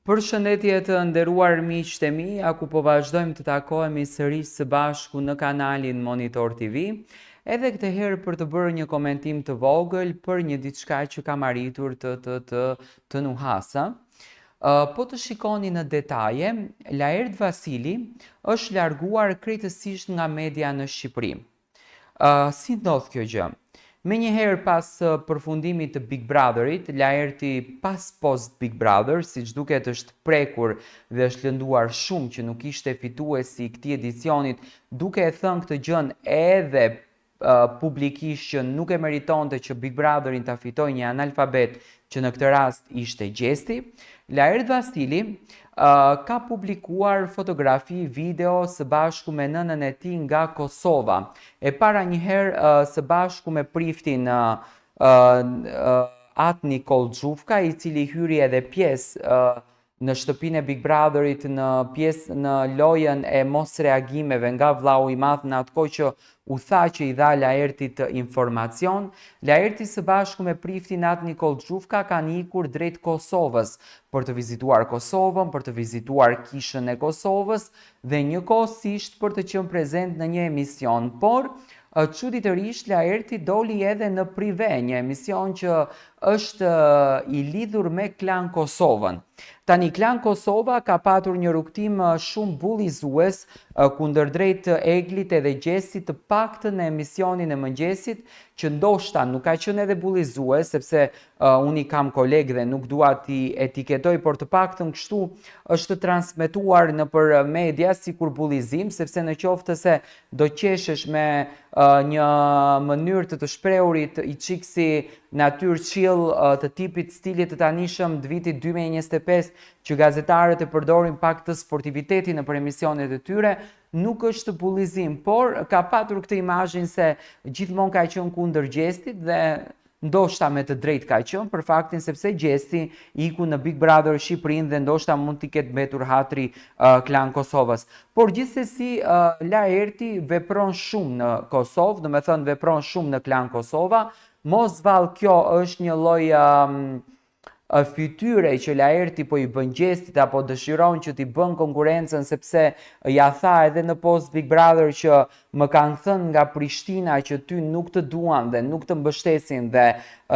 Përshëndetje të nderuar miqtë e mi, ku po vazhdojmë të takohemi sërish së bashku në kanalin Monitor TV, edhe këtë herë për të bërë një komentim të vogël për një diçka që kam arritur të nuhasa. Po të shikoni në detaje, Laert Vasili është larguar krejtësisht nga media në Shqipëri. Si ndodh kjo gjë? Me njëherë pas përfundimit të Big Brotherit, Laerti pas post Big Brother, si që duket është prekur dhe është lënduar shumë që nuk ishte fituesi i këtij edicionit, duke e thënë këtë gjën edhe publikisht që nuk e meritonte që Big Brotherin ta fitoj një analfabet që në këtë rast ishte Gjesti, Laert Vasili ka publikuar fotografi, video së bashku me nënën e tij nga Kosova. E para njëherë së bashku me priftin Atni Kolxhufka, i cili hyri edhe pjesë në shtëpinë e Big Brotherit në lojën e mos reagimeve nga vllau i madh, në atë kohë që u tha që i dha Laertit informacion. Laerti së bashku me priftin Atni Kolxhufka kanë ikur drejt Kosovës për të vizituar Kosovën, për të vizituar kishën e Kosovës dhe njëkohësisht për të qenë prezent në një emision. Por çuditërisht Laerti doli edhe në prive, një emision që është i lidhur me Klan Kosovën. Tani Klan Kosova ka patur një rrugtim shumë bullizues kundërdrejt Eglit edhe Gjestit, të paktën në emisionin e mëngjesit, që ndoshta nuk ka qenë edhe bullizues, sepse unë i kam kolegë dhe nuk dua t'i etiketoj, por të paktën kështu është transmetuar nëpër media sikur bullizim, sepse në qoftë se do qeshesh me një mënyrë të shprehurit i çiksi natyrë chill të tipit stilit të tanishëm të vitit 2025, që gazetarët e përdorin pak të sportiviteti nëpër emisionet e tyre, nuk është bullizim, por ka patur këtë imazhin se gjithmonë ka qenë kundër Gjestit dhe ndoshta me të drejtë ka qenë, për faktin sepse Gjesti iku në Big Brother Shqipërinë dhe ndoshta mund t'i ketë mbetur hatri Klan Kosovës. Por gjithsesi Laerti vepron shumë në Kosovë, do të thënë vepron shumë në Klan Kosova. Mos vallë kjo është një lloj fytyre që Laerti po i bën Gjestit apo dëshiron që t'i bën konkurrencën, sepse ja tha edhe në post Big Brother që më kanë thënë nga Prishtina që ty nuk të duan dhe nuk të mbështesin dhe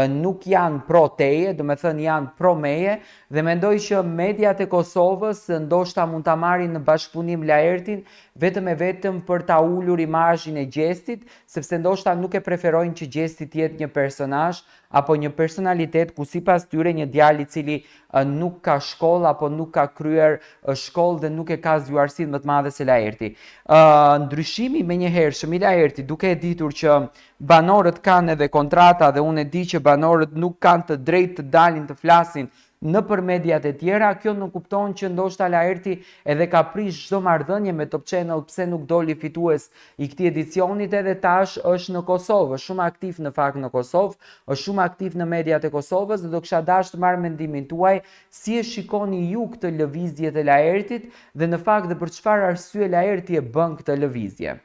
nuk janë pro teje, do me thënë janë pro meje, dhe mendoj që mediat e Kosovës ndoshta mund ta marrin në bashkëpunim Laertin vetëm e vetëm për ta ulur imazhin e Gjestit, sepse ndoshta nuk e preferojnë që Gjesti të jetë një personazh apo një personalitet ku sipas tyre një djalë i cili nuk ka shkollë apo nuk ka kryer shkollë dhe nuk e ka zgjuarsinë më të madhe se Laerti. Ndryshimi menjëhershëm i Laertit, duke e ditur që banorët kanë edhe kontrata dhe unë e di që banorët nuk kanë të drejtë të dalin të flasin nëpër mediat e tjera, kjo nuk kupton që ndoshta Laerti edhe ka prish çdo marrëdhënie me Top Channel pse nuk doli fitues i këtij edicionit, edhe tash është në Kosovë, është shumë aktiv në fakt në Kosovë, është shumë aktiv në mediat e Kosovës dhe do kisha dashur të marr mendimin tuaj si e shikoni ju këtë lëvizje të Laertit dhe në fakt dhe për çfarë arsye Laerti e bën këtë lëvizje.